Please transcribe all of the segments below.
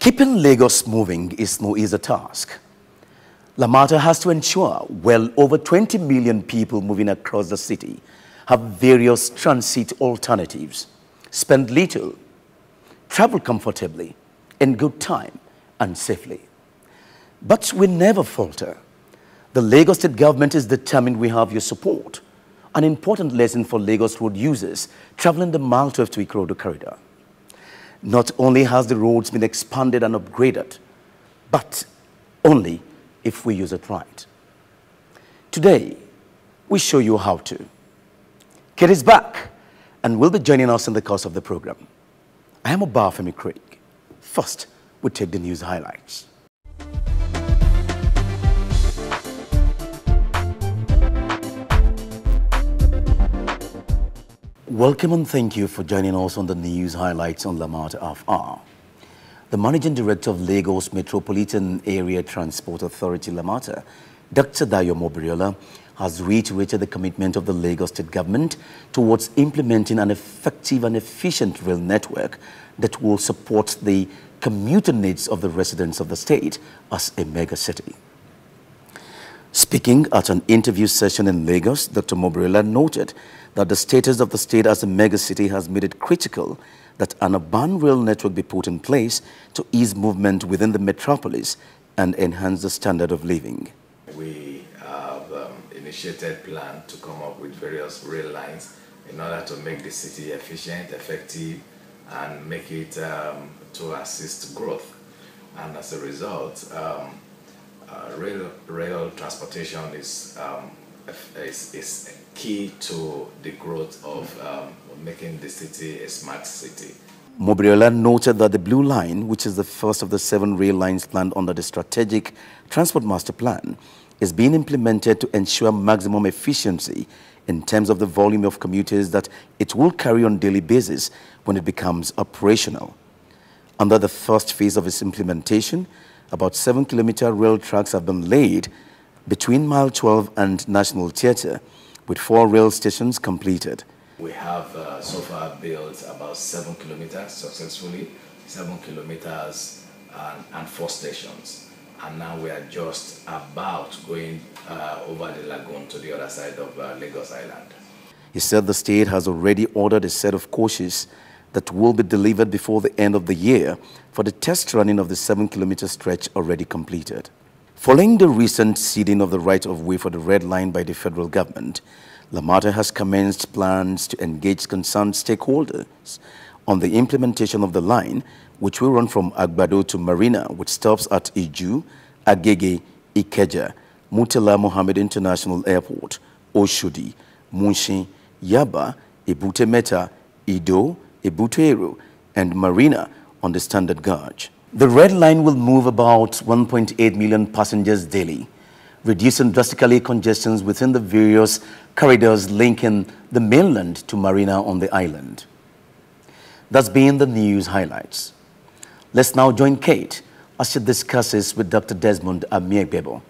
Keeping Lagos moving is no easy task. LAMATA has to ensure well over 20 million people moving across the city have various transit alternatives, spend little, travel comfortably, in good time and safely. But we never falter. The Lagos State government is determined we have your support, an important lesson for Lagos road users traveling the Mile 12 to Ikorodu corridor. Not only has the roads been expanded and upgraded, but only if we use it right. Today, we show you how to. Kate is back and will be joining us in the course of the program. I am Obafemi Craig. First, we take the news highlights. Welcome and thank you for joining us on the news highlights on LAMATA FR. The Managing Director of Lagos Metropolitan Area Transport Authority, LAMATA, Dr. Dayo Mobriola, has reiterated the commitment of the Lagos State government towards implementing an effective and efficient rail network that will support the commuter needs of the residents of the state as a mega city. Speaking at an interview session in Lagos, Dr. Mobriola noted that the status of the state as a mega city has made it critical that an urban rail network be put in place to ease movement within the metropolis and enhance the standard of living. We have initiated plan to come up with various rail lines in order to make the city efficient, effective, and make it to assist growth. And as a result, rail transportation is key to the growth of making the city a smart city. Mobriola noted that the Blue Line, which is the first of the 7 rail lines planned under the Strategic Transport Master Plan, is being implemented to ensure maximum efficiency in terms of the volume of commuters that it will carry on a daily basis when it becomes operational. Under the first phase of its implementation, about 7-kilometer rail tracks have been laid between Mile 12 and National Theatre, with 4 rail stations completed. We have so far built about 7 kilometers successfully, 7 kilometers and 4 stations. And now we are just about going over the lagoon to the other side of Lagos Island. He said the state has already ordered a set of coaches that will be delivered before the end of the year for the test running of the 7-kilometer stretch already completed. Following the recent ceding of the right of way for the Red Line by the federal government, LAMATA has commenced plans to engage concerned stakeholders on the implementation of the line, which will run from Agbado to Marina, with stops at Iju, Agege, Ikeja, Murtala Mohammed International Airport, Oshodi, Mushin, Yaba, Ebute Metta, Ido, Ebute-Eru, and Marina on the standard gauge. The Red Line will move about 1.8 million passengers daily, reducing drastically congestions within the various corridors linking the mainland to Marina on the island. That's been the news highlights. Let's now join Kate as she discusses with Dr. Desmond Amiegbebhor,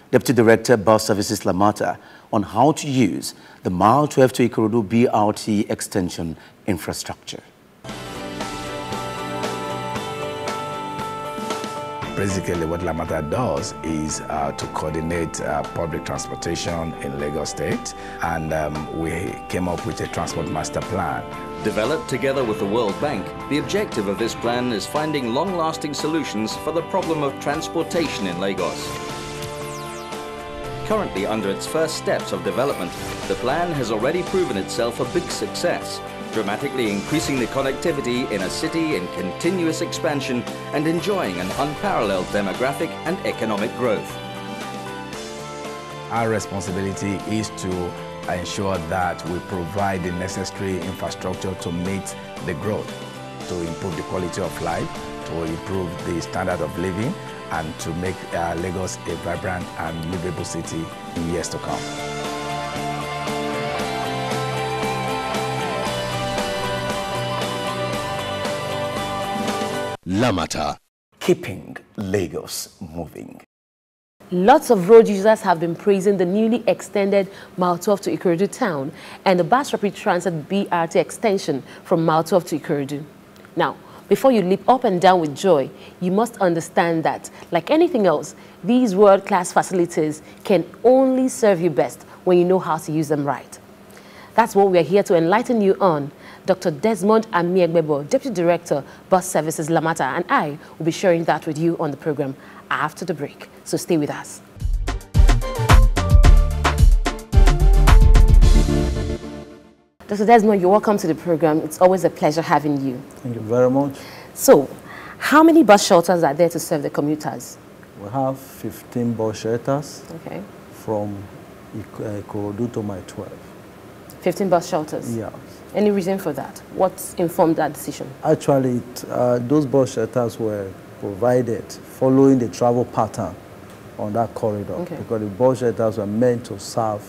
Deputy Director, Bus Services LAMATA, on how to use the Mile 12 to Ikorodu BRT extension infrastructure. Basically, what LAMATA does is to coordinate public transportation in Lagos State, and we came up with a transport master plan. Developed together with the World Bank, the objective of this plan is finding long-lasting solutions for the problem of transportation in Lagos. Currently under its first steps of development, the plan has already proven itself a big success, dramatically increasing the connectivity in a city in continuous expansion and enjoying an unparalleled demographic and economic growth. Our responsibility is to ensure that we provide the necessary infrastructure to meet the growth, to improve the quality of life, to improve the standard of living, and to make Lagos a vibrant and livable city in years to come. LAMATA, keeping Lagos moving. Lots of road users have been praising the newly extended Mile 12 to Ikorodu town and the Bus Rapid Transit BRT extension from Mile 12 to Ikorodu. Now, before you leap up and down with joy, you must understand that, like anything else, these world-class facilities can only serve you best when you know how to use them right. That's what we are here to enlighten you on. Dr. Desmond Amiegbebhor, Deputy Director, Bus Services LAMATA, and I will be sharing that with you on the program after the break. So stay with us. Dr. Desmond, you're welcome to the program. It's always a pleasure having you. Thank you very much. So, how many bus shelters are there to serve the commuters? We have 15 bus shelters. Okay. From Ikorodu to my 12. 15 bus shelters? Yeah. Any reason for that? What informed that decision? Actually, those bus shelters were provided following the travel pattern on that corridor. Okay. Because the bus shelters were meant to serve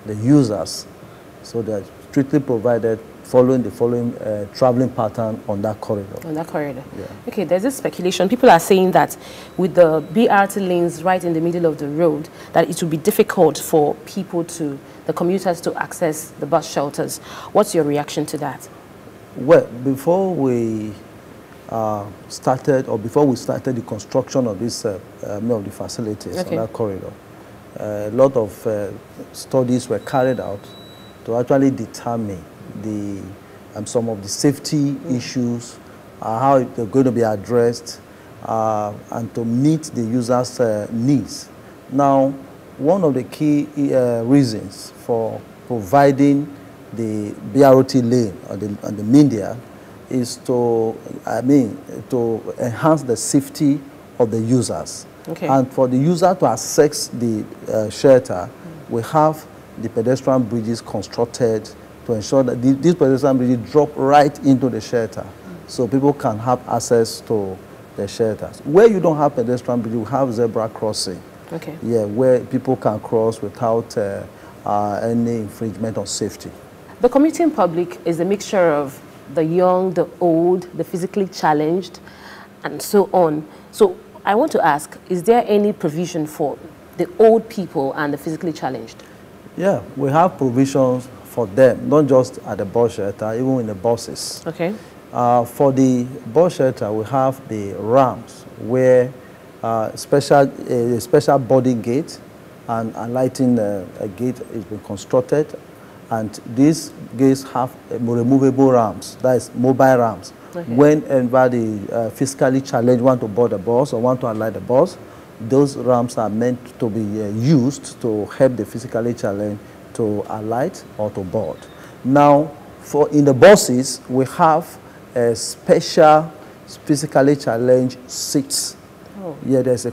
the users. So they're strictly provided following the traveling pattern on that corridor. On that corridor. Yeah. Okay, there's this speculation. People are saying that with the BRT lanes right in the middle of the road, that it will be difficult for people the commuters to access the bus shelters. What's your reaction to that? Well, before we started the construction of this of the facilities on that corridor, a lot of studies were carried out to actually determine some of the safety issues, how they're going to be addressed, and to meet the users' needs. Now, one of the key reasons for providing the BRT lane on the media is to enhance the safety of the users. Okay. And for the user to access the shelter, we have the pedestrian bridges constructed to ensure that these pedestrian bridges drop right into the shelter, so people can have access to the shelters. Where you don't have pedestrian bridges, you have zebra crossing. Okay. Yeah, where people can cross without any infringement on safety. The commuting public is a mixture of the young, the old, the physically challenged, and so on. So I want to ask, is there any provision for the old people and the physically challenged? Yeah, we have provisions for them, not just at the bus shelter, even in the buses. Okay. For the bus shelter, we have the ramps where a special boarding gate and lighting gate has been constructed, and these gates have removable ramps, that is mobile ramps. Okay. Whenever the physically challenged want to board the bus or want to alight the bus, those ramps are meant to be used to help the physically challenged to alight or to board. Now, in the buses, we have a special physically challenged seats. Oh. Yeah, there's a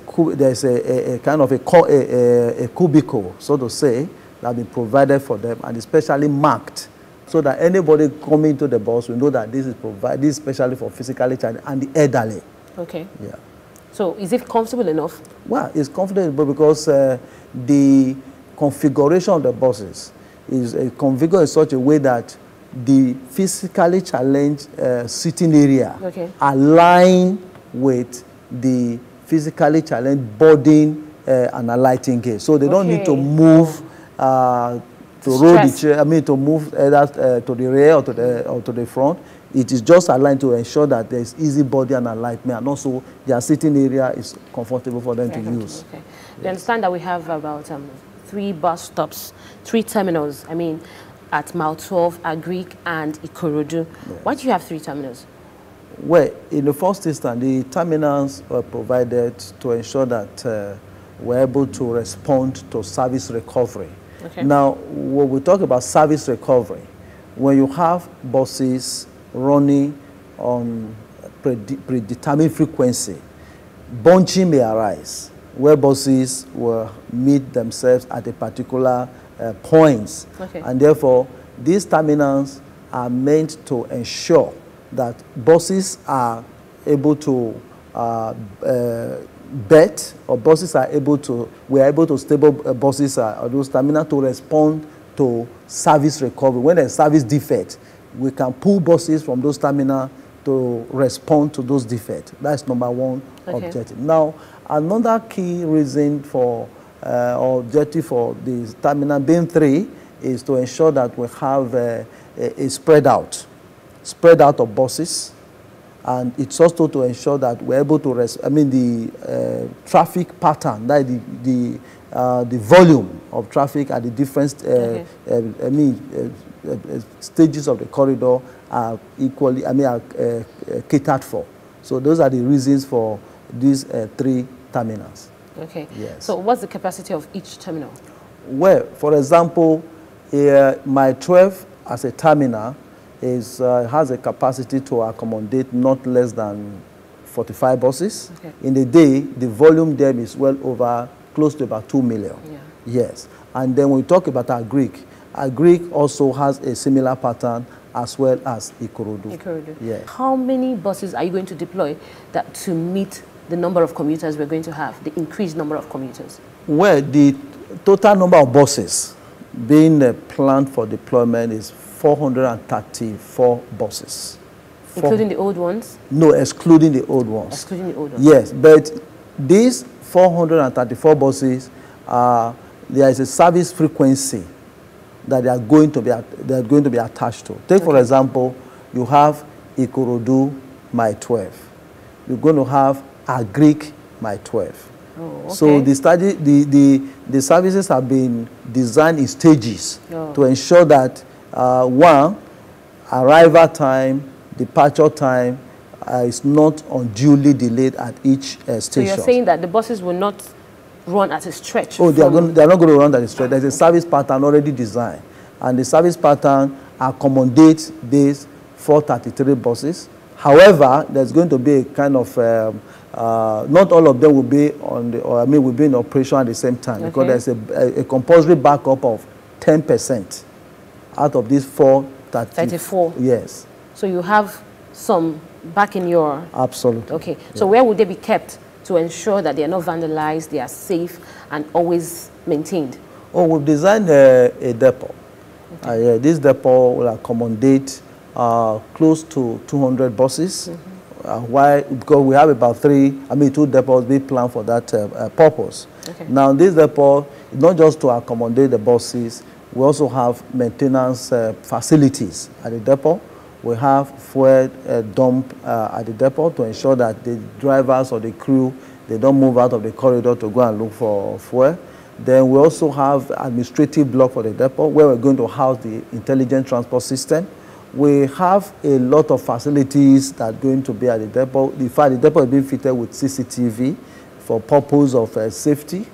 kind of a cubicle, so to say, that has been provided for them and especially marked, so that anybody coming to the bus will know that this is provided, this is especially for physically challenged and the elderly. Okay. Yeah. So is it comfortable enough? Well, it's comfortable because the configuration of the buses is configured in such a way that the physically challenged sitting area align with the physically challenged boarding and alighting gate. So they don't need to move to roll the chair. To move either to the rear or to the front. It is just aligned to ensure that there is easy body and alignment, and also their sitting area is comfortable for them to use. Okay. Yes. We understand that we have about 3 bus stops, 3 terminals, at Mile 12, Agric, and Ikorodu. Yes. Why do you have 3 terminals? Well, in the first instance, the terminals were provided to ensure that we're able to respond to service recovery. Okay. Now, when we talk about service recovery, when you have buses running on predetermined frequency, bunching may arise, where buses will meet themselves at a particular points. Okay. And therefore, these terminals are meant to ensure that buses are able to bet, or buses are able to, we are able to stable buses or those terminals to respond to service recovery. When there's service defect, we can pull buses from those terminals to respond to those defects. That's number one objective. Now, another key reason for objective for the terminal being 3 is to ensure that we have a spread out of buses And it's also to ensure that we're able to, the traffic pattern, that the volume of traffic at the different stages of the corridor are equally, catered for. So those are the reasons for these 3 terminals. Okay. Yes. So what's the capacity of each terminal? Well, for example, my 12 as a terminal has a capacity to accommodate not less than 45 buses. Okay. In a day, the volume there is well over, close to about 2 million. Yeah. Yes. And then when we talk about our Greek also has a similar pattern as well as Ikorodu. Yeah. How many buses are you going to deploy to meet the number of commuters we're going to have, the increased number of commuters? Well, the total number of buses being planned for deployment is 434 buses. Including the old ones? No, excluding the old ones. Excluding the old ones. Yes, but these 434 buses, there is a service frequency that they are going to be attached to. Take, for example, you have Ikorodu My 12. You're going to have a Greek My 12. Oh, okay. So the services have been designed in stages to ensure that one, arrival time, departure time is not unduly delayed at each station. So you're saying that the buses will not run at a stretch? Oh, they are not going to run at a stretch. There's a service pattern already designed, and the service pattern accommodates these 433 buses. However, there's going to be a kind of not all of them will be will be in operation at the same time, because there's a compulsory backup of 10% out of these 434. Yes. So you have some back in your... Absolutely. Okay. So where would they be kept to ensure that they are not vandalized, they are safe and always maintained? Oh, we've designed a depot. Okay. This depot will accommodate close to 200 buses. Because we have about 2 depots being planned for that purpose. Okay. Now, this depot is not just to accommodate the buses, we also have maintenance facilities at the depot. We have fuel dump at the depot to ensure that the drivers or the crew, they don't move out of the corridor to go and look for fuel. Then we also have administrative block for the depot where we're going to house the intelligent transport system. We have a lot of facilities that are going to be at the depot. In fact, the depot is being fitted with CCTV for purpose of safety,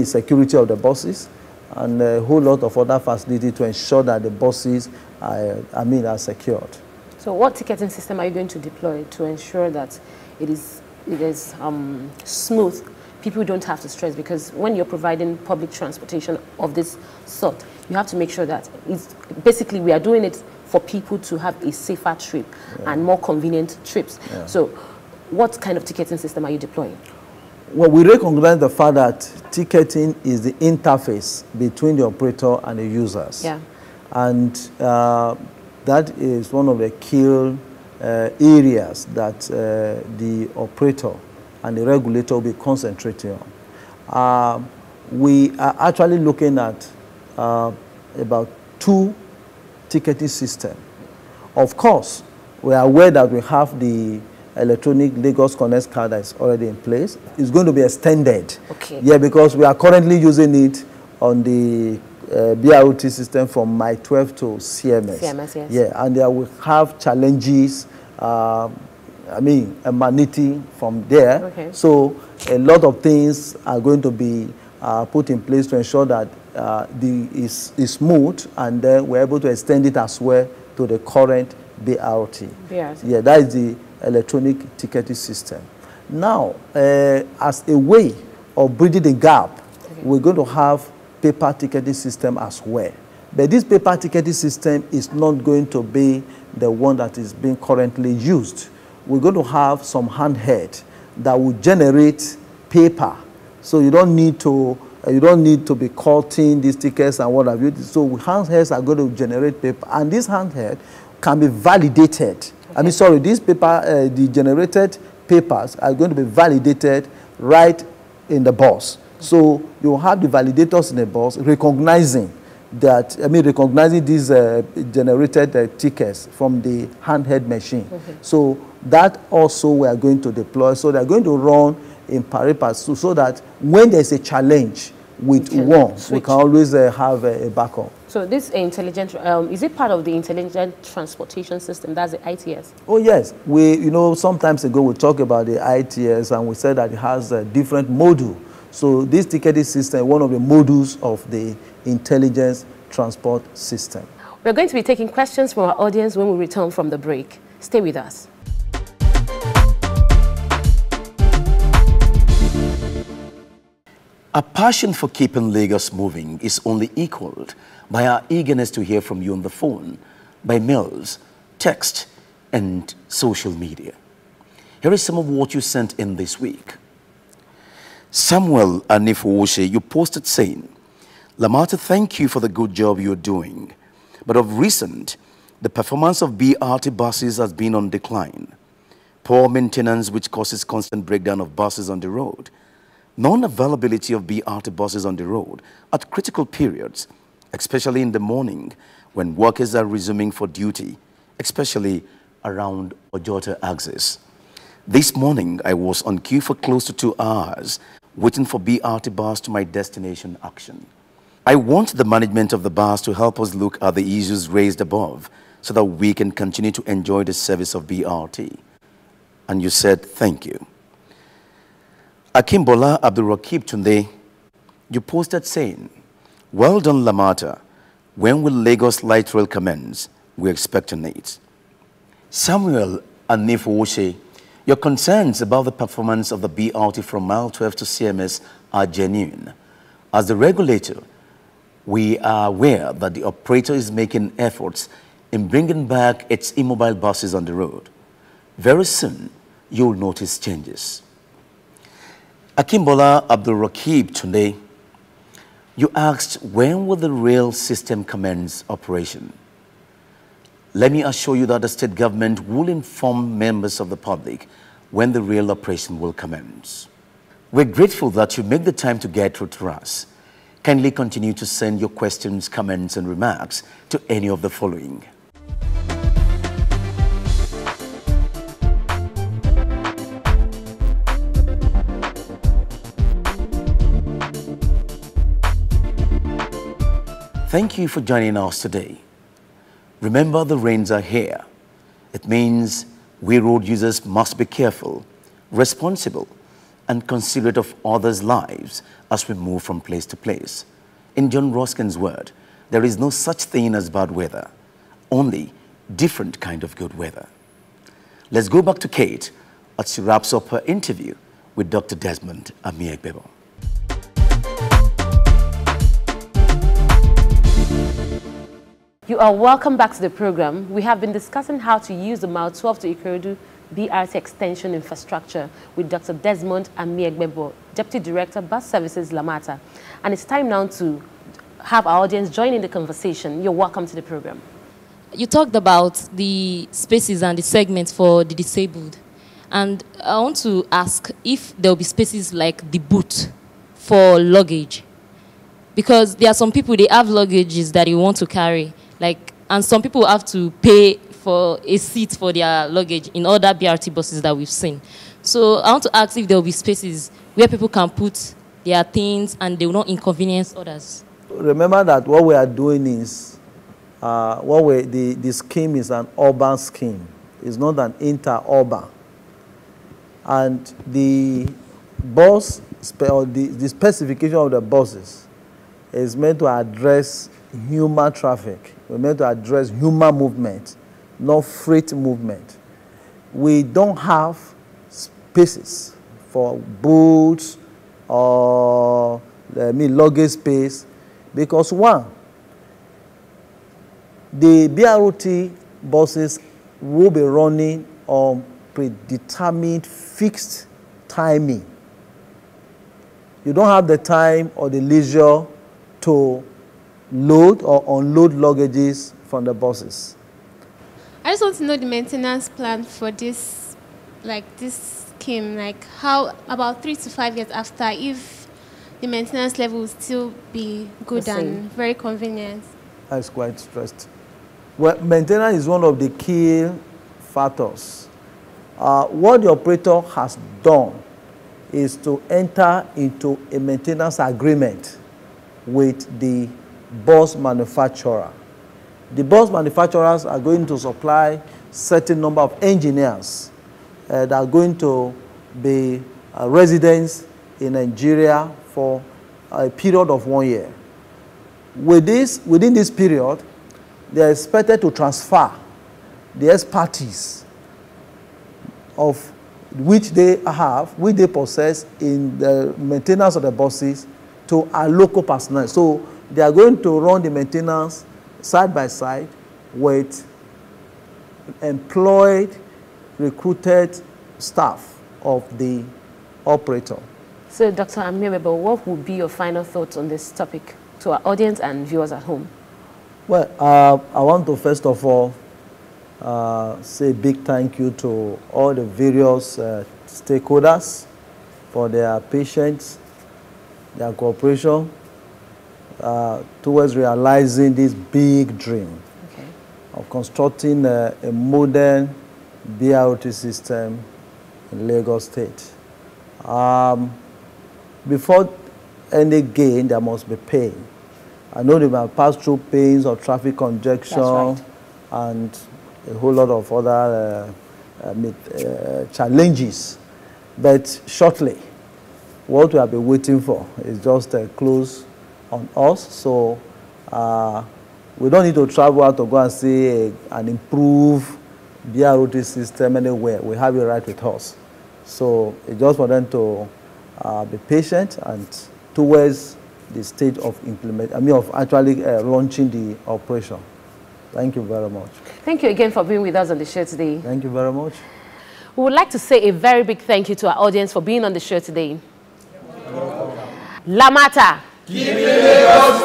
security of the buses, and a whole lot of other facilities to ensure that the buses are secured. So what ticketing system are you going to deploy to ensure that it is smooth? People don't have to stress, because when you're providing public transportation of this sort, you have to make sure that basically we are doing it for people to have a safer trip and more convenient trips. Yeah. So what kind of ticketing system are you deploying? Well, we recognize the fact that ticketing is the interface between the operator and the users. Yeah. And that is one of the key areas that the operator and the regulator will be concentrating on. We are actually looking at about 2 ticketing systems. Of course, we are aware that we have the electronic Lagos Connect card that is already in place. It's going to be extended. Okay. Yeah, because we are currently using it on the BRT system from My 12 to CMS. CMS, yes. Yeah, and there will have challenges, emanating from there. Okay. So a lot of things are going to be put in place to ensure that is smooth, and then we're able to extend it as well to the current BRT. Yeah, that is the electronic ticketing system. Now, as a way of bridging the gap, we're going to have paper ticketing system as well. But this paper ticketing system is not going to be the one that is being currently used. We're going to have some handheld that will generate paper. So you don't need to be cutting these tickets and what have you. So handhelds are going to generate paper, and this handheld can be validated. Okay. These paper, the generated papers are going to be validated right in the bus. So you have the validators in the bus recognizing that, recognizing these generated tickets from the handheld machine. Okay. So That also we are going to deploy. So they're going to run in pari-passu so that when there's a challenge with one, we can always have a backup. So this intelligent, is it part of the intelligent transportation system? That's the ITS? Oh yes. You know, sometimes ago we talked about the ITS and we said that it has a different module. So this ticketing system is one of the modules of the intelligence transport system. We're going to be taking questions from our audience when we return from the break. Stay with us. Our passion for keeping Lagos moving is only equaled by our eagerness to hear from you on the phone, by mails, text, and social media. Here is some of what you sent in this week. Samuel Anifowoshe, you posted saying, LAMATA, thank you for the good job you're doing. But of recent, the performance of BRT buses has been on decline. Poor maintenance, which causes constant breakdown of buses on the road. Non-availability of BRT buses on the road at critical periods, especially in the morning when workers are resuming for duty, especially around Ojota axis. This morning, I was on queue for close to 2 hours, waiting for BRT bus to my destination action. I want the management of the bus to help us look at the issues raised above so that we can continue to enjoy the service of BRT. And you said, thank you. Akimbola Abdulrakib Tunde, you posted saying, well done LAMATA. When will Lagos Light Rail commence? We're expecting it. Samuel Anifowoshe, your concerns about the performance of the BRT from mile 12 to CMS are genuine. As the regulator, we are aware that the operator is making efforts in bringing back its immobile buses on the road. Very soon, you'll notice changes. Akimbola Abdulrakib Tunde, you asked when will the rail system commence operation? Let me assure you that the state government will inform members of the public when the rail operation will commence. We're grateful that you make the time to get through to us. Kindly continue to send your questions, comments, and remarks to any of the following. Thank you for joining us today. Remember, the rains are here. It means we road users must be careful, responsible, and considerate of others' lives as we move from place to place. In John Ruskin's word, there is no such thing as bad weather, only different kind of good weather. Let's go back to Kate as she wraps up her interview with Dr. Desmond Amiegbebhor. You are welcome back to the program. We have been discussing how to use the Mile 12 to Ikorodu BRT extension infrastructure with Dr. Desmond Amiegbebhor, Deputy Director, Bus Services, LAMATA. And it's time now to have our audience join in the conversation. You're welcome to the program. You talked about the spaces and the segments for the disabled. And I want to ask if there will be spaces like the boot for luggage. Because there are some people, they have luggages that they want to carry. And some people have to pay for a seat for their luggage in other BRT buses that we've seen. So I want to ask if there will be spaces where people can put their things and they will not inconvenience others. Remember that what we are doing is, the scheme is an urban scheme. It's not an inter-urban. And the bus, or the specification of the buses is meant to address human traffic. We're meant to address human movement, not freight movement. We don't have spaces for boots or luggage space because one, the BRT buses will be running on predetermined fixed timing. You don't have the time or the leisure to load or unload luggages from the buses. I just want to know the maintenance plan for this, this scheme, how about 3 to 5 years after, if the maintenance level will still be good and very convenient. That's quite stressed. Well, maintenance is one of the key factors What the operator has done is to enter into a maintenance agreement with the bus manufacturer. The bus manufacturers are going to supply certain number of engineers that are going to be residents in Nigeria for a period of 1 year. Within this period, they are expected to transfer the expertise of which they possess in the maintenance of the buses to our local personnel. So they are going to run the maintenance side by side with employed, recruited staff of the operator. So, Dr. Amiegbebhor, what would be your final thoughts on this topic to our audience and viewers at home? Well, I want to first of all say a big thank you to all the various stakeholders for their patience, their cooperation towards realizing this big dream of constructing a modern BRT system in Lagos State. Before any gain, there must be pain. I know they might pass through pains of traffic congestion and a whole lot of other challenges. But shortly, what we have been waiting for is just a close on us. So we don't need to travel out to go and see an improved BRT system anywhere. We have it right with us. So it's just for them to be patient and towards the stage of actually launching the operation. Thank you very much. Thank you again for being with us on the show today. Thank you very much. We would like to say a very big thank you to our audience for being on the show today. LAMATA. Keep Lagos